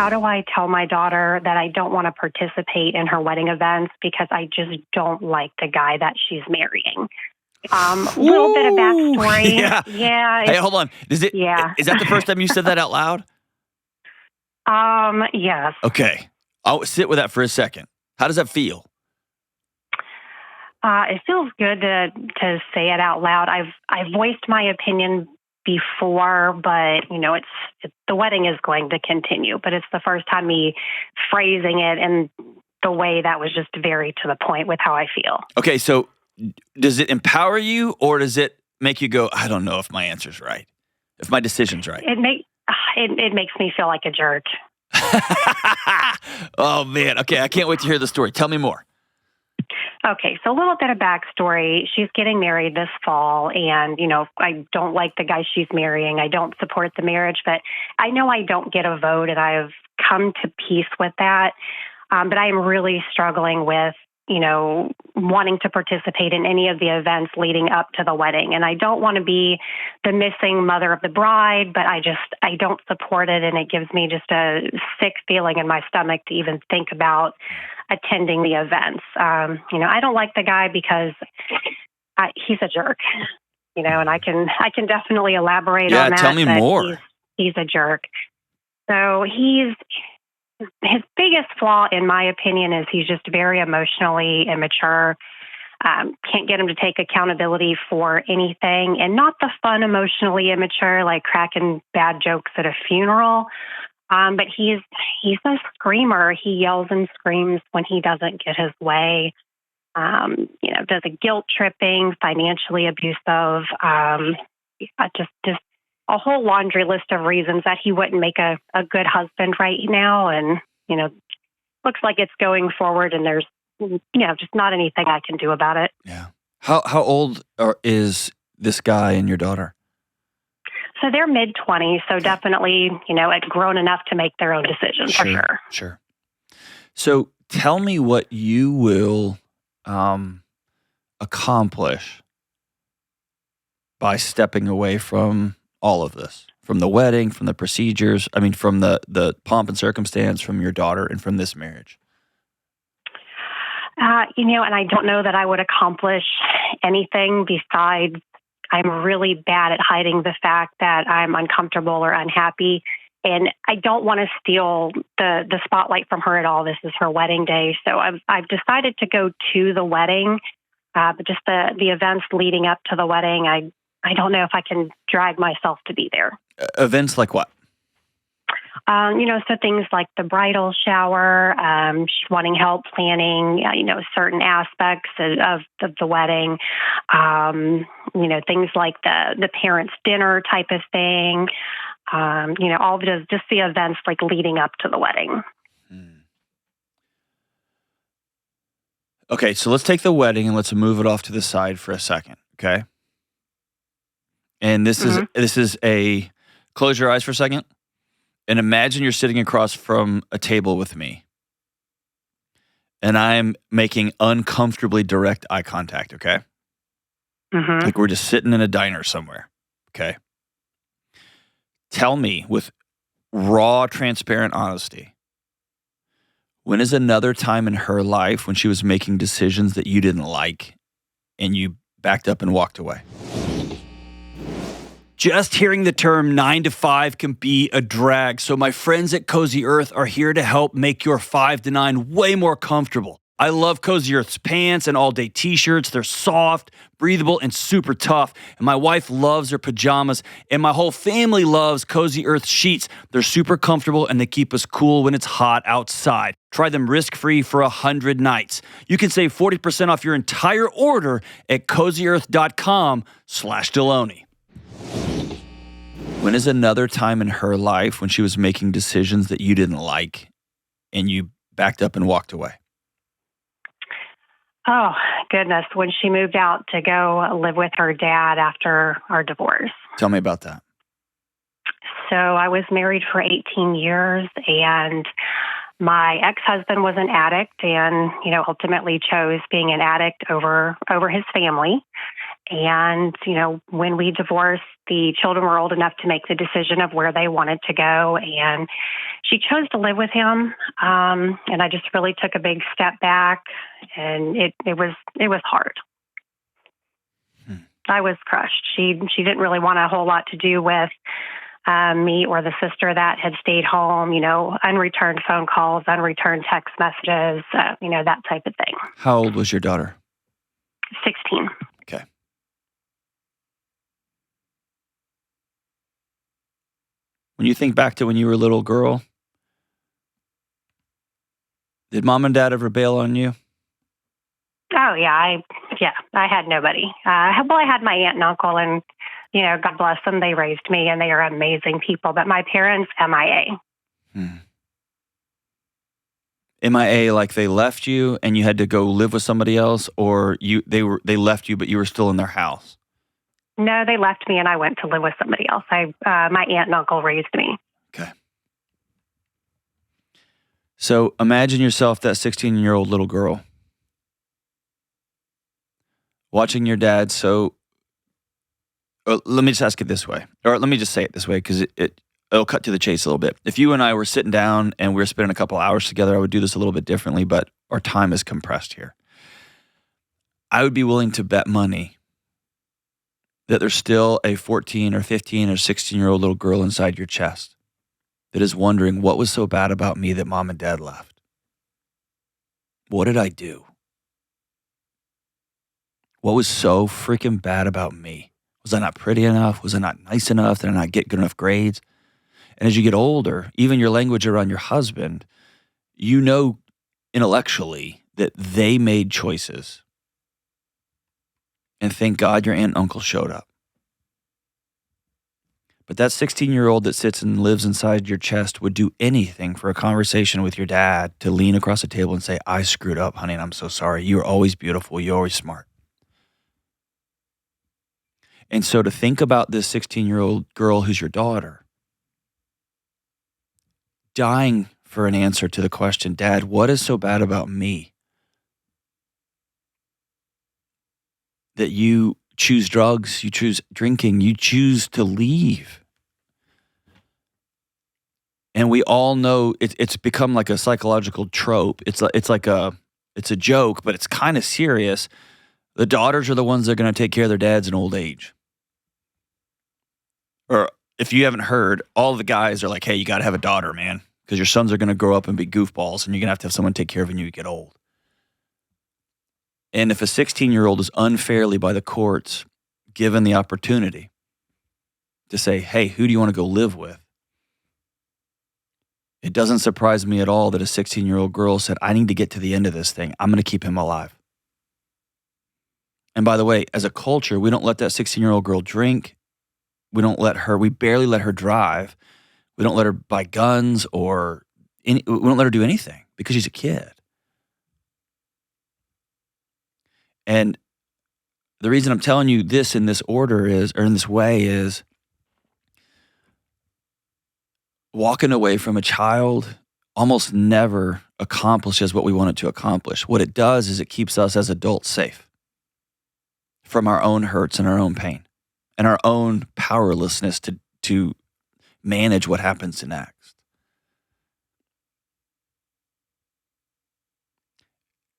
how do I tell my daughter that I don't want to participate in her wedding events because I just don't like the guy that she's marrying? Little bit of backstory. Yeah. Hey, hold on. Is that the first time you said that out loud? Yes. Okay. I'll sit with that for a second. How does that feel? It feels good to say it out loud. I've voiced my opinion before, but it's the wedding is going to continue. But it's the first time me phrasing it in the way that was just very to the point with how I feel. Okay, so does it empower you, or does it make you go, I don't know if my answer's right, if my decision's right? It makes me feel like a jerk. Oh man, okay, I can't wait to hear the story. Tell me more. Okay, so a little bit of backstory. She's getting married this fall, and, I don't like the guy she's marrying. I don't support the marriage, but I know I don't get a vote, and I've come to peace with that. But I am really struggling with, wanting to participate in any of the events leading up to the wedding. And I don't want to be the missing mother of the bride, but I don't support it, and it gives me just a sick feeling in my stomach to even think about attending the events. I don't like the guy because he's a jerk, and I can definitely elaborate on that. Yeah, tell me more. He's a jerk. So his biggest flaw, in my opinion, is he's just very emotionally immature. Can't get him to take accountability for anything, and not the fun, emotionally immature, like cracking bad jokes at a funeral. But he's a screamer. He yells and screams when he doesn't get his way. Does a guilt tripping, financially abusive. Just a whole laundry list of reasons that he wouldn't make a good husband right now. And looks like it's going forward, and there's just not anything I can do about it. Yeah. How old is this guy and your daughter? So they're mid-20s, so definitely, grown enough to make their own decisions, for sure. Sure. So tell me what you will accomplish by stepping away from all of this, from the wedding, from the procedures, from the pomp and circumstance, from your daughter, and from this marriage. And I don't know that I would accomplish anything besides I'm really bad at hiding the fact that I'm uncomfortable or unhappy. And I don't want to steal the spotlight from her at all. This is her wedding day. So I've decided to go to the wedding, but just the events leading up to the wedding, I don't know if I can drag myself to be there. Events like what? So things like the bridal shower, she's wanting help planning, certain aspects of the wedding, things like the parents' dinner type of thing, all of it is just the events like leading up to the wedding. Okay, so let's take the wedding and let's move it off to the side for a second, okay? And this is a, close your eyes for a second. And imagine you're sitting across from a table with me. And I'm making uncomfortably direct eye contact, okay? Mm-hmm. Like we're just sitting in a diner somewhere, okay? Tell me with raw, transparent honesty, when is another time in her life when she was making decisions that you didn't like and you backed up and walked away? Just hearing the term 9 to 5 can be a drag, so my friends at Cozy Earth are here to help make your 5 to 9 way more comfortable. I love Cozy Earth's pants and all-day t-shirts. They're soft, breathable, and super tough. And my wife loves her pajamas, and my whole family loves Cozy Earth sheets. They're super comfortable, and they keep us cool when it's hot outside. Try them risk-free for 100 nights. You can save 40% off your entire order at cozyearth.com/Delony. When is another time in her life when she was making decisions that you didn't like and you backed up and walked away? Oh, goodness. When she moved out to go live with her dad after our divorce. Tell me about that. So I was married for 18 years, and my ex-husband was an addict and, ultimately chose being an addict over his family. And, when we divorced, the children were old enough to make the decision of where they wanted to go. And she chose to live with him. And I just really took a big step back, and it was hard. I was crushed. She didn't really want a whole lot to do with me or the sister that had stayed home, unreturned phone calls, unreturned text messages, that type of thing. How old was your daughter? 16. Okay. When you think back to when you were a little girl, did mom and dad ever bail on you? Oh, yeah. I had nobody. I had my aunt and uncle, and, God bless them. They raised me, and they are amazing people. But my parents, MIA. MIA, like they left you and you had to go live with somebody else, or they left you but you were still in their house? No, they left me and I went to live with somebody else. My aunt and uncle raised me. Okay. So imagine yourself, that 16-year-old little girl, watching your dad. Let me just ask it this way, or let me just say it this way, because it'll cut to the chase a little bit. If you and I were sitting down and we were spending a couple hours together, I would do this a little bit differently, but our time is compressed here. I would be willing to bet money that there's still a 14 or 15 or 16-year-old little girl inside your chest that is wondering, what was so bad about me that mom and dad left? What did I do? What was so freaking bad about me? Was I not pretty enough? Was I not nice enough? Did I not get good enough grades? And as you get older, even your language around your husband, intellectually that they made choices. And thank God your aunt and uncle showed up. But that 16-year-old that sits and lives inside your chest would do anything for a conversation with your dad, to lean across the table and say, I screwed up, honey, and I'm so sorry. You were always beautiful. You're always smart. And so to think about this 16-year-old girl who's your daughter, dying for an answer to the question, Dad, what is so bad about me that you choose drugs, you choose drinking, you choose to leave? And we all know it's become like a psychological trope. It's a joke, but it's kind of serious. The daughters are the ones that are going to take care of their dads in old age. Or if you haven't heard, all the guys are like, hey, you got to have a daughter, man, because your sons are going to grow up and be goofballs, and you're going to have someone take care of you when you get old. And if a 16-year-old is unfairly by the courts given the opportunity to say, hey, who do you want to go live with? It doesn't surprise me at all that a 16-year-old girl said, I need to get to the end of this thing. I'm going to keep him alive. And by the way, as a culture, we don't let that 16-year-old girl drink. We barely let her drive. We don't let her buy guns we don't let her do anything because she's a kid. And the reason I'm telling you this in this order in this way is, walking away from a child almost never accomplishes what we want it to accomplish. What it does is it keeps us as adults safe from our own hurts and our own pain and our own powerlessness to manage what happens next.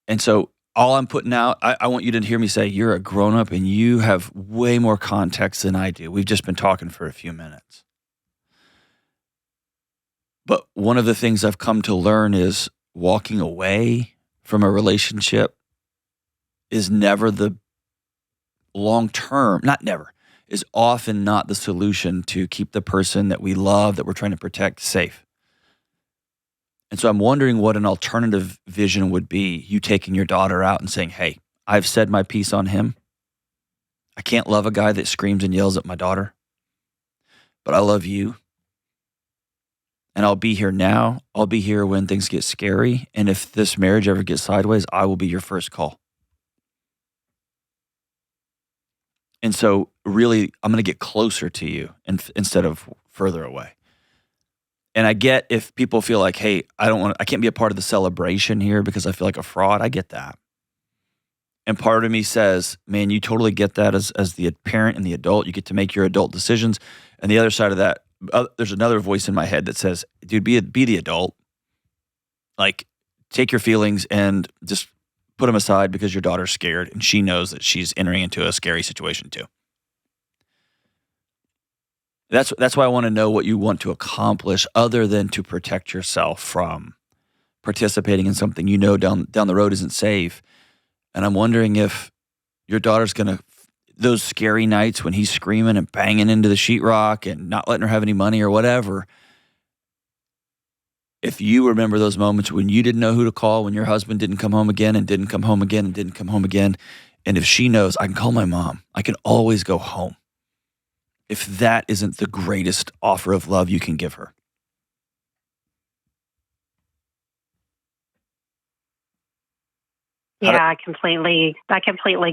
And so all I'm putting out, I want you to hear me say, you're a grown-up and you have way more context than I do. We've just been talking for a few minutes. But one of the things I've come to learn is walking away from a relationship is never the long-term, not never, is often not the solution to keep the person that we love, that we're trying to protect, safe. And so I'm wondering what an alternative vision would be, you taking your daughter out and saying, hey, I've said my piece on him. I can't love a guy that screams and yells at my daughter, but I love you. And I'll be here now. I'll be here when things get scary. And if this marriage ever gets sideways, I will be your first call. And so really, I'm going to get closer to you instead of further away. And I get if people feel like, hey, I can't be a part of the celebration here because I feel like a fraud. I get that. And part of me says, man, you totally get that as the parent and the adult. You get to make your adult decisions. And the other side of that, there's another voice in my head that says, dude, be the adult. Like, take your feelings and just put them aside because your daughter's scared and she knows that she's entering into a scary situation too. That's why I want to know what you want to accomplish other than to protect yourself from participating in something you know down the road isn't safe. And I'm wondering if your daughter's going to, those scary nights when he's screaming and banging into the sheetrock and not letting her have any money or whatever, if you remember those moments when you didn't know who to call, when your husband didn't come home again and didn't come home again and didn't come home again, and if she knows, I can call my mom, I can always go home. If that isn't the greatest offer of love you can give her. Yeah, I completely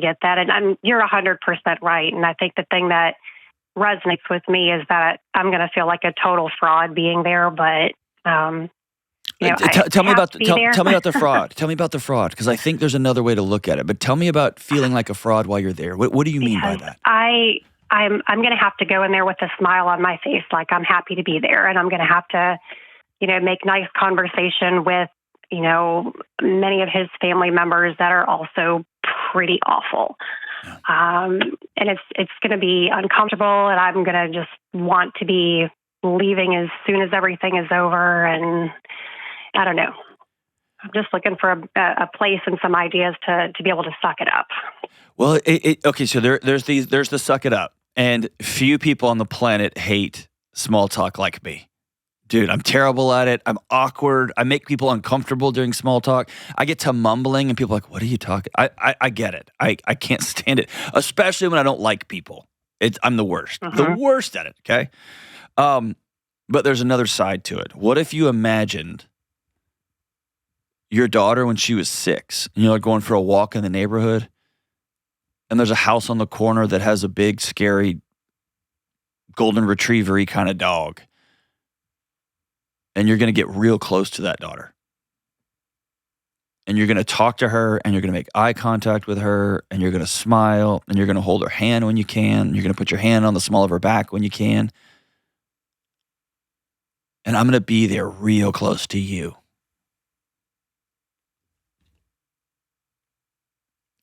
get that. And you're 100% right. And I think the thing that resonates with me is that I'm going to feel like a total fraud being there, but tell me about the fraud. Tell me about the fraud, because I think there's another way to look at it. But tell me about feeling like a fraud while you're there. What do you mean by that? I'm going to have to go in there with a smile on my face, like I'm happy to be there, and I'm going to have to, make nice conversation with, many of his family members that are also pretty awful. And it's going to be uncomfortable, and I'm going to just want to be leaving as soon as everything is over. And I don't know. I'm just looking for a place and some ideas to be able to suck it up. Well, okay. So there's the suck it up, and few people on the planet hate small talk like me. Dude, I'm terrible at it. I'm awkward. I make people uncomfortable during small talk. I get to mumbling and people are like, what are you talking? I get it. I can't stand it, especially when I don't like people. I'm the worst. The worst at it, okay? But there's another side to it. What if you imagined your daughter when she was 6 and you're like going for a walk in the neighborhood and there's a house on the corner that has a big, scary golden retriever-y kind of dog. And you're going to get real close to that daughter. And you're going to talk to her, and you're going to make eye contact with her, and you're going to smile, and you're going to hold her hand when you can. You're going to put your hand on the small of her back when you can. And I'm going to be there real close to you.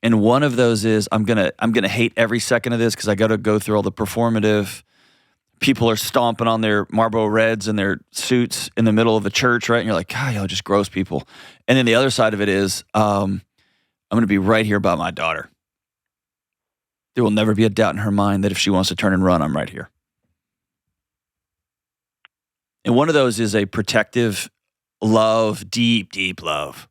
And one of those is I'm going to hate every second of this because I got to go through all the performative. People are stomping on their Marlboro Reds and their suits in the middle of a church, right? And you're like, God, y'all just gross people. And then the other side of it is, I'm going to be right here by my daughter. There will never be a doubt in her mind that if she wants to turn and run, I'm right here. And one of those is a protective love, deep, deep love.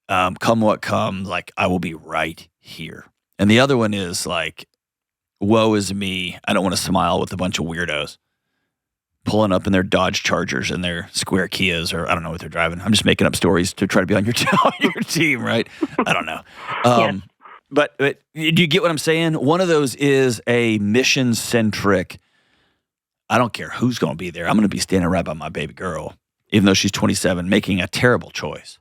Come what comes, like, I will be right here. And the other one is like, woe is me. I don't want to smile with a bunch of weirdos pulling up in their Dodge Chargers and their square Kias, or I don't know what they're driving. I'm just making up stories to try to be on your team, right? I don't know. Yes. But do you get what I'm saying? One of those is a mission-centric, I don't care who's going to be there. I'm going to be standing right by my baby girl, even though she's 27, making a terrible choice.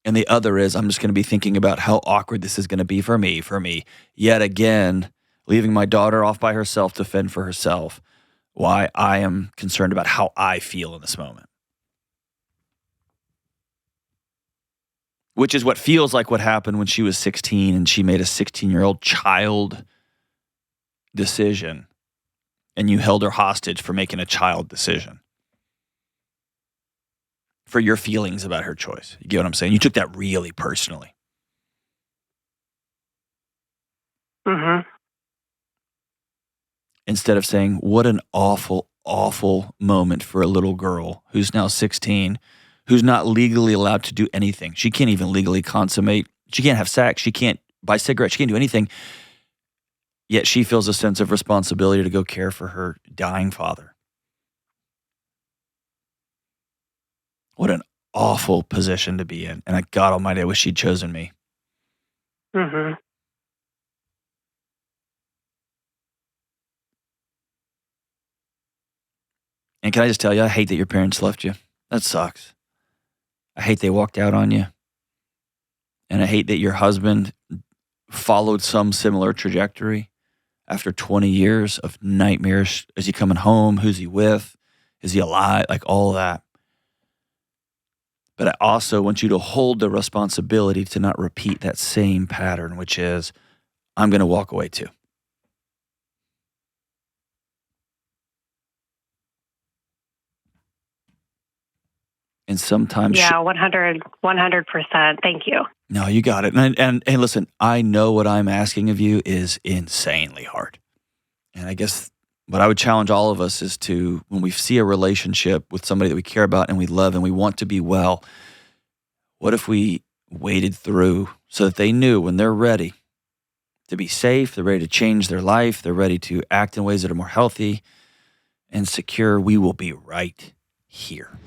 And the other is I'm just going to be thinking about how awkward this is going to be for me, yet again, leaving my daughter off by herself to fend for herself, why I am concerned about how I feel in this moment. Which is what feels like what happened when she was 16 and she made a 16-year-old child decision and you held her hostage for making a child decision. For your feelings about her choice. You get what I'm saying? You took that really personally. Mm-hmm. Instead of saying, what an awful, awful moment for a little girl who's now 16, who's not legally allowed to do anything. She can't even legally consummate. She can't have sex. She can't buy cigarettes. She can't do anything. Yet she feels a sense of responsibility to go care for her dying father. What an awful position to be in. And God almighty, I wish she'd chosen me. Mm-hmm. And can I just tell you, I hate that your parents left you. That sucks. I hate they walked out on you. And I hate that your husband followed some similar trajectory after 20 years of nightmares. Is he coming home? Who's he with? Is he alive? Like all of that. But I also want you to hold the responsibility to not repeat that same pattern, which is, I'm going to walk away too. And sometimes, Yeah, 100%. Thank you. no, you got it. And listen, I know what I'm asking of you is insanely hard. And I guess what I would challenge all of us is to, when we see a relationship with somebody that we care about and we love and we want to be well, what if we waited through so that they knew when they're ready to be safe, they're ready to change their life, they're ready to act in ways that are more healthy and secure, we will be right here.